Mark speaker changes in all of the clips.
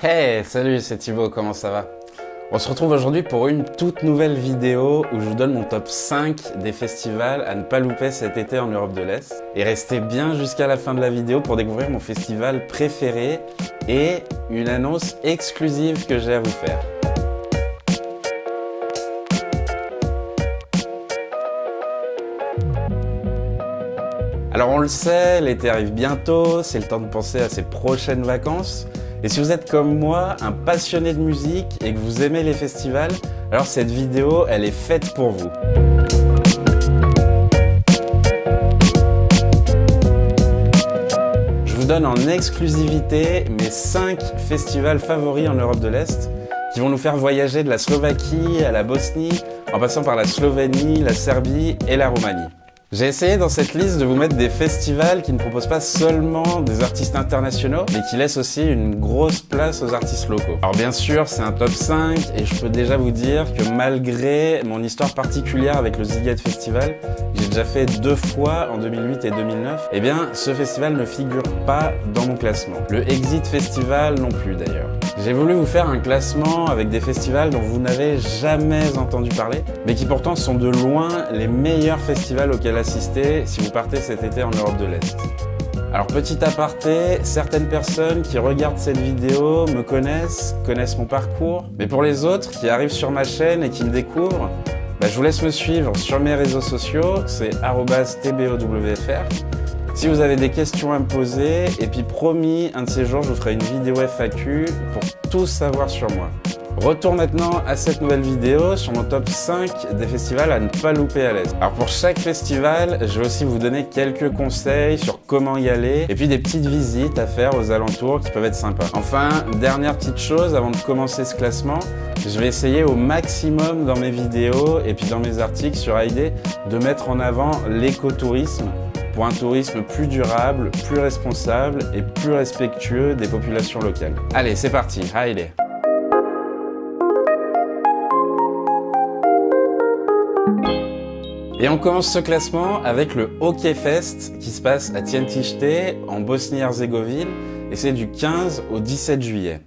Speaker 1: Hey, salut, c'est Thibaut, comment ça va? On se retrouve aujourd'hui pour une toute nouvelle vidéo où je vous donne mon top 5 des festivals à ne pas louper cet été en Europe de l'Est. Et restez bien jusqu'à la fin de la vidéo pour découvrir mon festival préféré et une annonce exclusive que j'ai à vous faire. Alors on le sait, l'été arrive bientôt, c'est le temps de penser à ses prochaines vacances. Et si vous êtes comme moi, un passionné de musique et que vous aimez les festivals, alors cette vidéo, elle est faite pour vous. Je vous donne en exclusivité mes 5 festivals favoris en Europe de l'Est qui vont nous faire voyager de la Slovaquie à la Bosnie, en passant par la Slovénie, la Serbie et la Roumanie. J'ai essayé dans cette liste de vous mettre des festivals qui ne proposent pas seulement des artistes internationaux, mais qui laissent aussi une grosse place aux artistes locaux. Alors bien sûr, c'est un top 5 et je peux déjà vous dire que malgré mon histoire particulière avec le Sziget Festival, que j'ai déjà fait 2 fois en 2008 et 2009, eh bien ce festival ne figure pas dans mon classement. Le Exit Festival non plus d'ailleurs. J'ai voulu vous faire un classement avec des festivals dont vous n'avez jamais entendu parler, mais qui pourtant sont de loin les meilleurs festivals auxquels assister si vous partez cet été en Europe de l'Est. Alors petit aparté, certaines personnes qui regardent cette vidéo me connaissent mon parcours, mais pour les autres qui arrivent sur ma chaîne et qui me découvrent, je vous laisse me suivre sur mes réseaux sociaux, c'est @tbowfr. Si vous avez des questions à me poser, et puis promis, un de ces jours je vous ferai une vidéo FAQ pour tout savoir sur moi. Retour maintenant à cette nouvelle vidéo sur mon top 5 des festivals à ne pas louper à l'Est. Alors pour chaque festival, je vais aussi vous donner quelques conseils sur comment y aller et puis des petites visites à faire aux alentours qui peuvent être sympas. Enfin, dernière petite chose avant de commencer ce classement, je vais essayer au maximum dans mes vidéos et puis dans mes articles sur ID de mettre en avant l'écotourisme pour un tourisme plus durable, plus responsable et plus respectueux des populations locales. Allez, c'est parti, allez! Et on commence ce classement avec le Hockeyfest qui se passe à Tientište en Bosnie-Herzégovine et c'est du 15 au 17 juillet.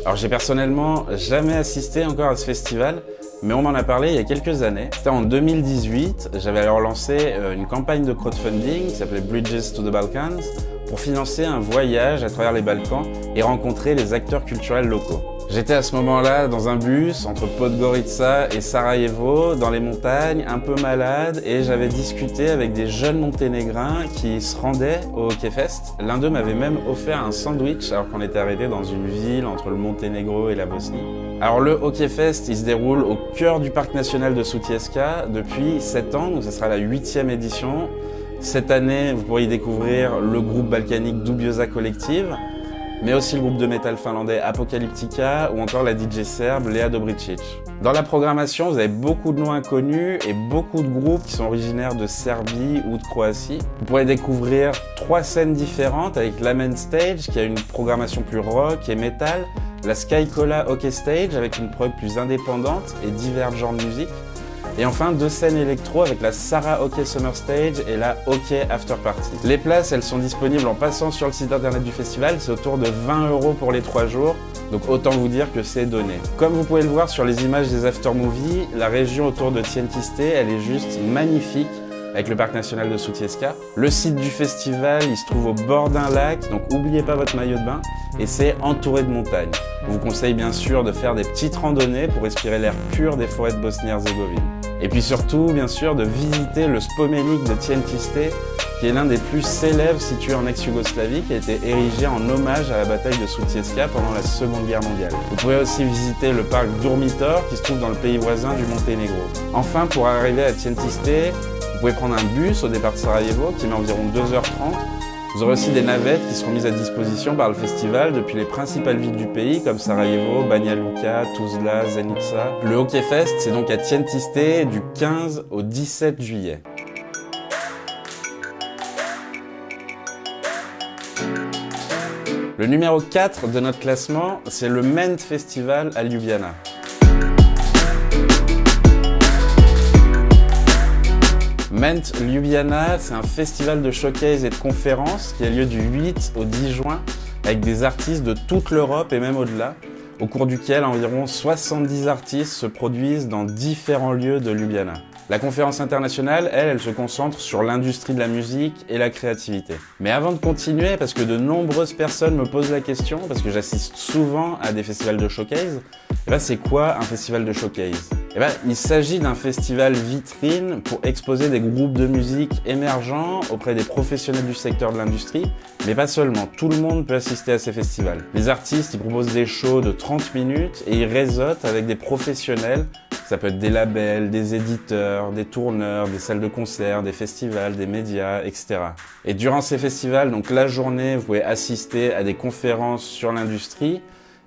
Speaker 1: Alors j'ai personnellement jamais assisté encore à ce festival, mais on m'en a parlé il y a quelques années. C'était en 2018, j'avais alors lancé une campagne de crowdfunding qui s'appelait Bridges to the Balkans pour financer un voyage à travers les Balkans et rencontrer les acteurs culturels locaux. J'étais à ce moment-là dans un bus entre Podgorica et Sarajevo, dans les montagnes, un peu malade, et j'avais discuté avec des jeunes monténégrins qui se rendaient au Hockeyfest. L'un d'eux m'avait même offert un sandwich alors qu'on était arrêté dans une ville entre le Monténégro et la Bosnie. Alors le Hockeyfest, il se déroule au cœur du parc national de Sutjeska depuis 7 ans, donc ce sera la 8e édition. Cette année, vous pourrez y découvrir le groupe balkanique Dubioza Collective, mais aussi le groupe de métal finlandais Apocalyptica ou encore la DJ serbe Lea Dobricic. Dans la programmation, vous avez beaucoup de noms inconnus et beaucoup de groupes qui sont originaires de Serbie ou de Croatie. Vous pourrez découvrir 3 scènes différentes avec la Main Stage qui a une programmation plus rock et metal, la Sky Cola Hockey Stage avec une prog plus indépendante et divers genres de musique, et enfin 2 scènes électro avec la Sarah Hockey Summer Stage et la Hockey After Party. Les places, elles sont disponibles en passant sur le site internet du festival, c'est autour de 20 € pour les 3 jours, donc autant vous dire que c'est donné. Comme vous pouvez le voir sur les images des after-movies, la région autour de Tientište, elle est juste magnifique avec le parc national de Sutjeska. Le site du festival, il se trouve au bord d'un lac, donc n'oubliez pas votre maillot de bain, et c'est entouré de montagnes. Je vous conseille bien sûr de faire des petites randonnées pour respirer l'air pur des forêts de Bosnie-Herzégovine. Et puis surtout, bien sûr, de visiter le Spomenik de Tientište, qui est l'un des plus célèbres situés en ex-Yougoslavie, qui a été érigé en hommage à la bataille de Sutjeska pendant la Seconde Guerre mondiale. Vous pouvez aussi visiter le parc Durmitor, qui se trouve dans le pays voisin du Monténégro. Enfin, pour arriver à Tientište, vous pouvez prendre un bus au départ de Sarajevo, qui met environ 2h30. Vous aurez aussi des navettes qui seront mises à disposition par le festival depuis les principales villes du pays comme Sarajevo, Banja Luka, Tuzla, Zenica. Le Hockeyfest, c'est donc à Tientište du 15 au 17 juillet. Le numéro 4 de notre classement, c'est le Ment Festival à Ljubljana. MENT Ljubljana, c'est un festival de showcase et de conférences qui a lieu du 8 au 10 juin avec des artistes de toute l'Europe et même au-delà, au cours duquel environ 70 artistes se produisent dans différents lieux de Ljubljana. La conférence internationale, elle se concentre sur l'industrie de la musique et la créativité. Mais avant de continuer, parce que de nombreuses personnes me posent la question, parce que j'assiste souvent à des festivals de showcase, c'est quoi un festival de showcase? Il s'agit d'un festival vitrine pour exposer des groupes de musique émergents auprès des professionnels du secteur de l'industrie, mais pas seulement, tout le monde peut assister à ces festivals. Les artistes, ils proposent des shows de 30 minutes et ils réseautent avec des professionnels. Ça peut être des labels, des éditeurs, des tourneurs, des salles de concert, des festivals, des médias, etc. Et durant ces festivals, donc la journée, vous pouvez assister à des conférences sur l'industrie.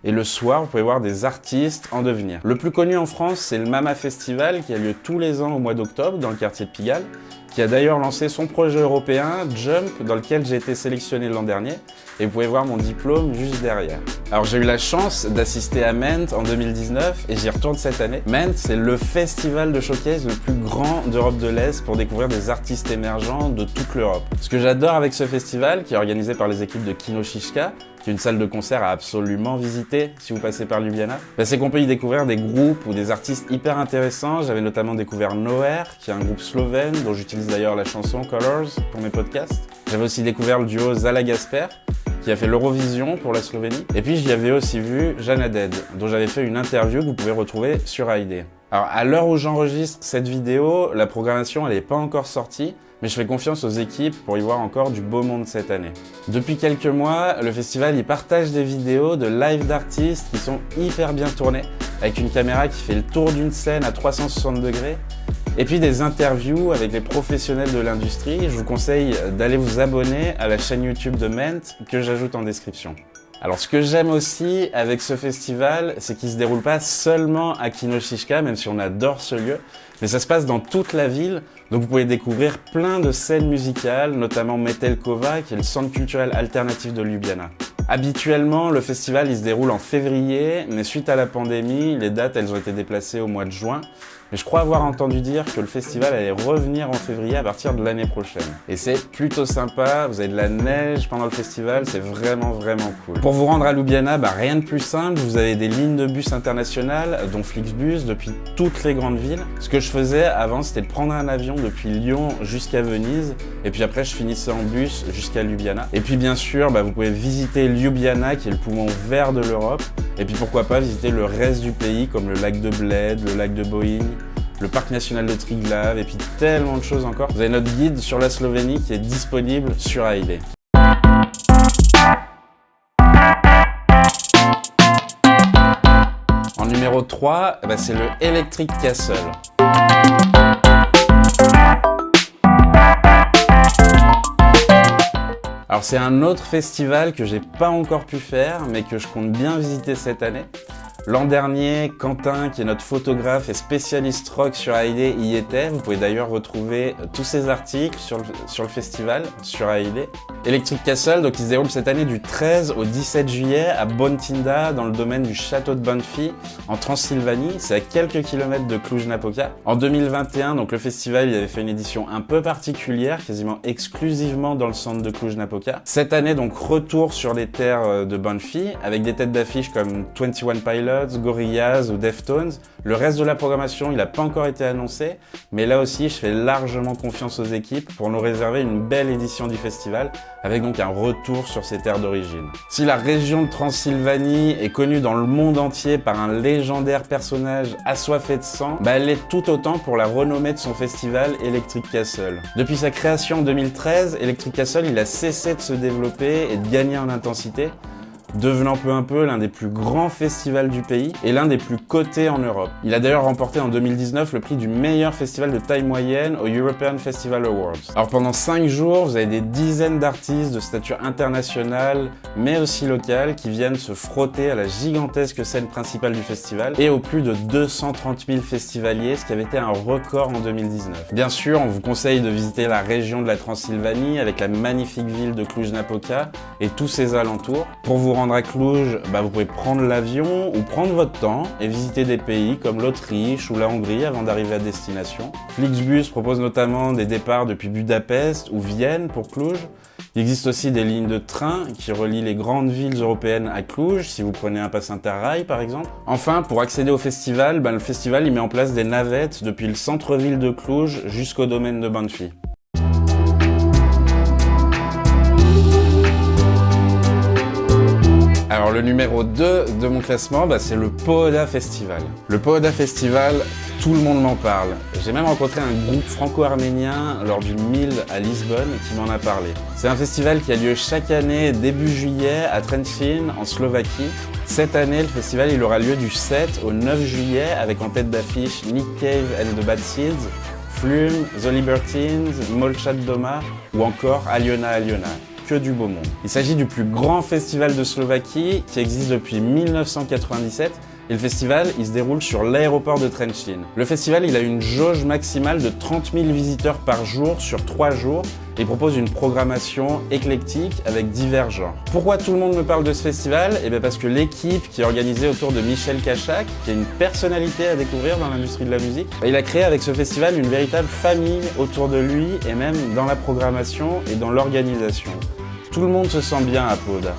Speaker 1: Et le soir, vous pouvez voir des artistes en devenir. Le plus connu en France, c'est le Mama Festival qui a lieu tous les ans au mois d'octobre dans le quartier de Pigalle, qui a d'ailleurs lancé son projet européen, Jump, dans lequel j'ai été sélectionné l'an dernier. Et vous pouvez voir mon diplôme juste derrière. Alors j'ai eu la chance d'assister à MENT en 2019 et j'y retourne cette année. MENT, c'est le festival de showcase le plus grand d'Europe de l'Est pour découvrir des artistes émergents de toute l'Europe. Ce que j'adore avec ce festival, qui est organisé par les équipes de Kino Šiška, qui est une salle de concert à absolument visiter si vous passez par Ljubljana, c'est qu'on peut y découvrir des groupes ou des artistes hyper intéressants. J'avais notamment découvert Noer, qui est un groupe slovène, dont j'utilise d'ailleurs la chanson Colors pour mes podcasts. J'avais aussi découvert le duo Zala Gasper, qui a fait l'Eurovision pour la Slovénie. Et puis j'y avais aussi vu Jana Dead, dont j'avais fait une interview que vous pouvez retrouver sur AID. Alors à l'heure où j'enregistre cette vidéo, la programmation elle n'est pas encore sortie, mais je fais confiance aux équipes pour y voir encore du beau monde cette année. Depuis quelques mois, le festival y partage des vidéos de live d'artistes qui sont hyper bien tournées, avec une caméra qui fait le tour d'une scène à 360 degrés, et puis des interviews avec les professionnels de l'industrie. Je vous conseille d'aller vous abonner à la chaîne YouTube de MENT que j'ajoute en description. Alors ce que j'aime aussi avec ce festival, c'est qu'il se déroule pas seulement à Kino Šiška, même si on adore ce lieu, mais ça se passe dans toute la ville, donc vous pouvez découvrir plein de scènes musicales, notamment Metelkova, qui est le centre culturel alternatif de Ljubljana. Habituellement, le festival il se déroule en février, mais suite à la pandémie, les dates elles ont été déplacées au mois de juin. Mais je crois avoir entendu dire que le festival allait revenir en février à partir de l'année prochaine. Et c'est plutôt sympa, vous avez de la neige pendant le festival, c'est vraiment cool. Pour vous rendre à Ljubljana, rien de plus simple, vous avez des lignes de bus internationales, dont Flixbus, depuis toutes les grandes villes. Ce que je faisais avant, c'était de prendre un avion depuis Lyon jusqu'à Venise, et puis après je finissais en bus jusqu'à Ljubljana. Et puis bien sûr, vous pouvez visiter Ljubljana, qui est le poumon vert de l'Europe, et puis pourquoi pas visiter le reste du pays, comme le lac de Bled, le lac de Bohinj, le parc national de Triglav, et puis tellement de choses encore. Vous avez notre guide sur la Slovénie qui est disponible sur AID. En numéro 3, c'est le Electric Castle. Alors c'est un autre festival que j'ai pas encore pu faire, mais que je compte bien visiter cette année. L'an dernier, Quentin, qui est notre photographe et spécialiste rock sur AID, y était. Vous pouvez d'ailleurs retrouver tous ses articles sur le festival, sur AID. Electric Castle, donc il se déroule cette année du 13 au 17 juillet à Bontinda, dans le domaine du château de Banfi, en Transylvanie. C'est à quelques kilomètres de Cluj-Napoca. En 2021, donc le festival, il avait fait une édition un peu particulière, quasiment exclusivement dans le centre de Cluj-Napoca. Cette année, donc retour sur les terres de Banfi, avec des têtes d'affiche comme 21 Pilots, Gorillaz ou Deftones. Le reste de la programmation, il n'a pas encore été annoncé, mais là aussi, je fais largement confiance aux équipes pour nous réserver une belle édition du festival, avec donc un retour sur ses terres d'origine. Si la région de Transylvanie est connue dans le monde entier par un légendaire personnage assoiffé de sang, elle l'est tout autant pour la renommée de son festival Electric Castle. Depuis sa création en 2013, Electric Castle, il a cessé de se développer et de gagner en intensité, devenant peu à peu l'un des plus grands festivals du pays et l'un des plus cotés en Europe. Il a d'ailleurs remporté en 2019 le prix du meilleur festival de taille moyenne aux European Festival Awards. Alors pendant 5 jours, vous avez des dizaines d'artistes de stature internationale, mais aussi locale, qui viennent se frotter à la gigantesque scène principale du festival et aux plus de 230 000 festivaliers, ce qui avait été un record en 2019. Bien sûr, on vous conseille de visiter la région de la Transylvanie avec la magnifique ville de Cluj-Napoca et tous ses alentours. Pour vous rendre rendre à Cluj, vous pouvez prendre l'avion ou prendre votre temps et visiter des pays comme l'Autriche ou la Hongrie avant d'arriver à destination. Flixbus propose notamment des départs depuis Budapest ou Vienne pour Cluj. Il existe aussi des lignes de train qui relient les grandes villes européennes à Cluj, si vous prenez un pass Interrail par exemple. Enfin, pour accéder au festival, le festival il met en place des navettes depuis le centre-ville de Cluj jusqu'au domaine de Banfi. Alors le numéro 2 de mon classement, c'est le Pohoda Festival. Le Pohoda Festival, tout le monde m'en parle. J'ai même rencontré un groupe franco-arménien lors du MIL à Lisbonne qui m'en a parlé. C'est un festival qui a lieu chaque année début juillet à Trenčín en Slovaquie. Cette année, le festival il aura lieu du 7 au 9 juillet avec en tête d'affiche Nick Cave and the Bad Seeds, Flume, The Libertines, Molchat Doma ou encore Aliona Aliona. Que du beau monde. Il s'agit du plus grand festival de Slovaquie qui existe depuis 1997 et le festival il se déroule sur l'aéroport de Trenčín. Le festival il a une jauge maximale de 30 000 visiteurs par jour sur 3 jours et propose une programmation éclectique avec divers genres. Pourquoi tout le monde me parle de ce festival? Parce que l'équipe qui est organisée autour de Michel Cachak, qui est une personnalité à découvrir dans l'industrie de la musique, il a créé avec ce festival une véritable famille autour de lui et même dans la programmation et dans l'organisation. Tout le monde se sent bien à Pohoda.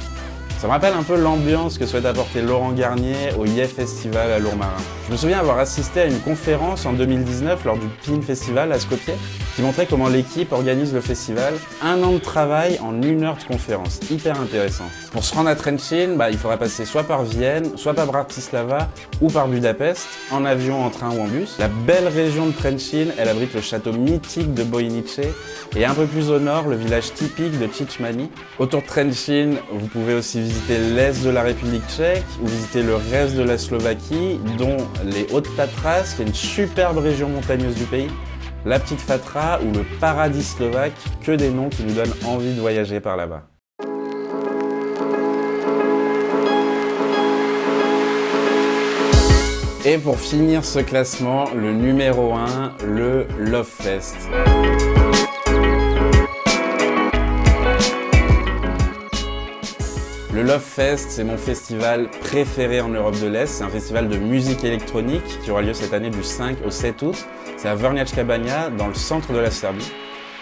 Speaker 1: Ça me rappelle un peu l'ambiance que souhaite apporter Laurent Garnier au YEH Festival à Lourmarin. Je me souviens avoir assisté à une conférence en 2019 lors du PIN Festival à Skopje qui montrait comment l'équipe organise le festival. 1 an de travail en 1 heure de conférence. Hyper intéressant. Pour se rendre à Trenčín, il faudra passer soit par Vienne, soit par Bratislava ou par Budapest, en avion, en train ou en bus. La belle région de Trenčín, elle abrite le château mythique de Bojnice et un peu plus au nord, le village typique de Chichmani. Autour de Trenčín, vous pouvez aussi visiter l'est de la République tchèque ou visiter le reste de la Slovaquie, dont les Hautes-Tatras, qui est une superbe région montagneuse du pays, la Petite Fatra ou le Paradis slovaque, que des noms qui nous donnent envie de voyager par là-bas. Et pour finir ce classement, le numéro 1, le Lovefest. Le Lovefest, c'est mon festival préféré en Europe de l'Est. C'est un festival de musique électronique qui aura lieu cette année du 5 au 7 août. C'est à Vrnjačka Banja, dans le centre de la Serbie.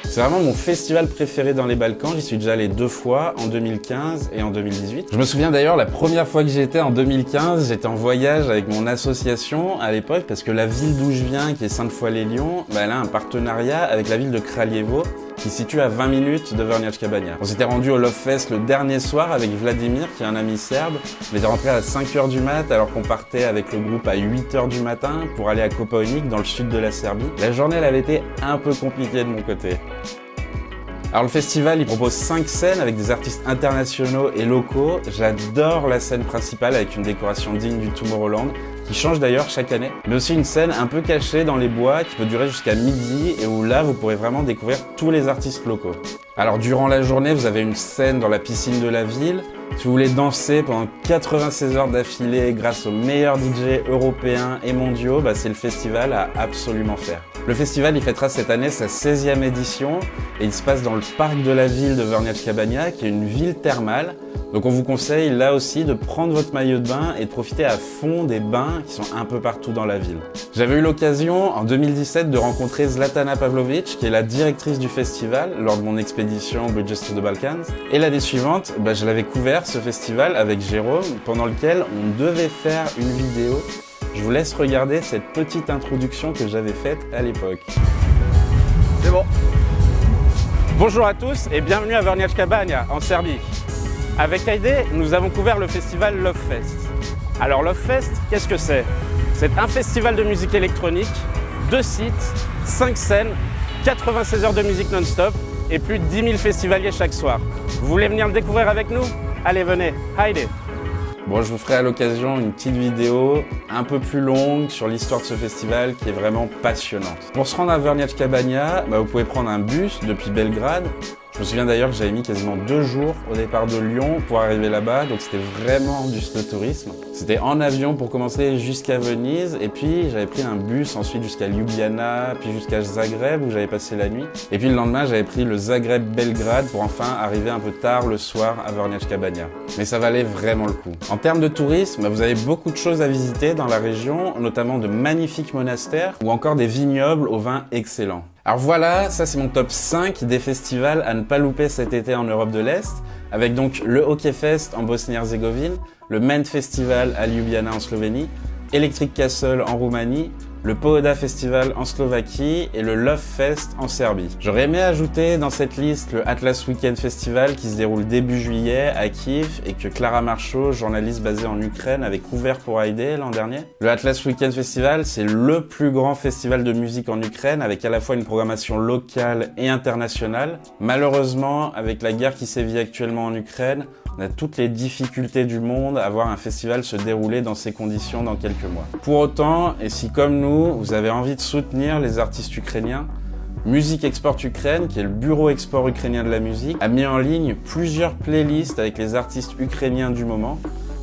Speaker 1: C'est vraiment mon festival préféré dans les Balkans. J'y suis déjà allé 2 fois, en 2015 et en 2018. Je me souviens d'ailleurs, la première fois que j'y étais en 2015, j'étais en voyage avec mon association à l'époque parce que la ville d'où je viens, qui est Sainte-Foy-les-Lyons, elle a un partenariat avec la ville de Kraljevo, qui se situe à 20 minutes de Vrnjačka Banja. On s'était rendu au Lovefest le dernier soir avec Vladimir, qui est un ami serbe. On était rentré à 5h du mat alors qu'on partait avec le groupe à 8h du matin pour aller à Kopaonik dans le sud de la Serbie. La journée elle avait été un peu compliquée de mon côté. Alors le festival il propose 5 scènes avec des artistes internationaux et locaux. J'adore la scène principale avec une décoration digne du Tomorrowland, qui change d'ailleurs chaque année, mais aussi une scène un peu cachée dans les bois qui peut durer jusqu'à midi et où là vous pourrez vraiment découvrir tous les artistes locaux. Alors durant la journée vous avez une scène dans la piscine de la ville. Si vous voulez danser pendant 96 heures d'affilée grâce aux meilleurs DJ européens et mondiaux, c'est le festival à absolument faire. Le festival il fêtera cette année sa 16e édition et il se passe dans le parc de la ville de Vrnjačka Banja, qui est une ville thermale. Donc on vous conseille là aussi de prendre votre maillot de bain et de profiter à fond des bains qui sont un peu partout dans la ville. J'avais eu l'occasion en 2017 de rencontrer Zlatana Pavlovic, qui est la directrice du festival lors de mon expédition Bridges to the Balkans. Et l'année suivante, je l'avais couvert ce festival avec Jérôme, pendant lequel on devait faire une vidéo. Je vous laisse regarder cette petite introduction que j'avais faite à l'époque. C'est bon. Bonjour à tous et bienvenue à Vrnjačka Banja, en Serbie. Avec Heide, nous avons couvert le festival Lovefest. Alors Lovefest, qu'est-ce que c'est? C'est un festival de musique électronique, 2 sites, 5 scènes, 96 heures de musique non-stop et plus de 10 000 festivaliers chaque soir. Vous voulez venir le découvrir avec nous? Allez, venez, Heide. Bon, je vous ferai à l'occasion une petite vidéo un peu plus longue sur l'histoire de ce festival qui est vraiment passionnante. Pour se rendre à Vrnjačka Banja, vous pouvez prendre un bus depuis Belgrade Je me souviens d'ailleurs que j'avais mis quasiment 2 jours au départ de Lyon pour arriver là-bas, donc c'était vraiment du slow tourisme. C'était en avion pour commencer jusqu'à Venise, et puis j'avais pris un bus ensuite jusqu'à Ljubljana, puis jusqu'à Zagreb où j'avais passé la nuit. Et puis le lendemain, j'avais pris le Zagreb-Belgrade pour enfin arriver un peu tard le soir à Vrnjačka Banja. Mais ça valait vraiment le coup. En termes de tourisme, vous avez beaucoup de choses à visiter dans la région, notamment de magnifiques monastères ou encore des vignobles au vin excellent. Alors voilà, ça c'est mon top 5 des festivals à ne pas louper cet été en Europe de l'Est, avec donc le Hockeyfest en Bosnie-Herzégovine, le Ment Festival à Ljubljana en Slovénie, Electric Castle en Roumanie, le Pohoda Festival en Slovaquie et le Love Fest en Serbie. J'aurais aimé ajouter dans cette liste le Atlas Weekend Festival qui se déroule début juillet à Kiev et que Clara Marchot, journaliste basée en Ukraine, avait couvert pour AID l'an dernier. Le Atlas Weekend Festival, c'est le plus grand festival de musique en Ukraine avec à la fois une programmation locale et internationale. Malheureusement, avec la guerre qui sévit actuellement en Ukraine, on a toutes les difficultés du monde à voir un festival se dérouler dans ces conditions dans quelques mois. Pour autant, et si comme nous, vous avez envie de soutenir les artistes ukrainiens, Musique Export Ukraine, qui est le bureau export ukrainien de la musique, a mis en ligne plusieurs playlists avec les artistes ukrainiens du moment.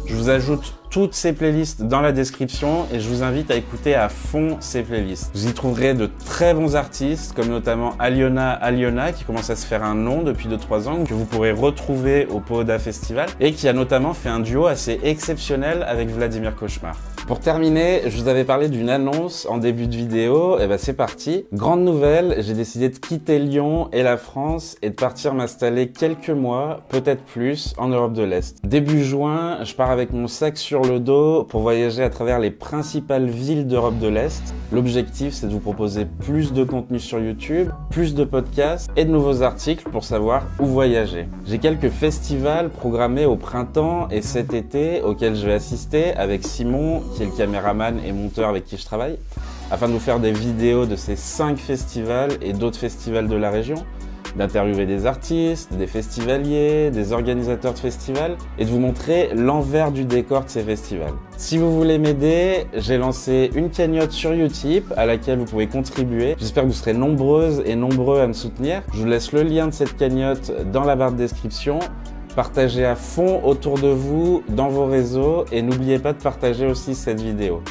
Speaker 1: Je vous ajoute toutes ces playlists dans la description et je vous invite à écouter à fond ces playlists. Vous y trouverez de très bons artistes, comme notamment Aliona, qui commence à se faire un nom depuis 2-3 ans, que vous pourrez retrouver au Pohoda Festival, et qui a notamment fait un duo assez exceptionnel avec Vladimir Cauchemar. Pour terminer, je vous avais parlé d'une annonce en début de vidéo, et ben c'est parti. Grande nouvelle, j'ai décidé de quitter Lyon et la France et de partir m'installer quelques mois, peut-être plus, en Europe de l'Est. Début juin, je pars avec mon sac sur le dos pour voyager à travers les principales villes d'Europe de l'Est. L'objectif, c'est de vous proposer plus de contenu sur YouTube, plus de podcasts et de nouveaux articles pour savoir où voyager. J'ai quelques festivals programmés au printemps et cet été auxquels je vais assister avec Simon, qui est le caméraman et monteur avec qui je travaille, afin de vous faire des vidéos de ces 5 festivals et d'autres festivals de la région, d'interviewer des artistes, des festivaliers, des organisateurs de festivals et de vous montrer l'envers du décor de ces festivals. Si vous voulez m'aider, j'ai lancé une cagnotte sur Utip à laquelle vous pouvez contribuer. J'espère que vous serez nombreuses et nombreux à me soutenir. Je vous laisse le lien de cette cagnotte dans la barre de description. Partagez à fond autour de vous, dans vos réseaux et n'oubliez pas de partager aussi cette vidéo.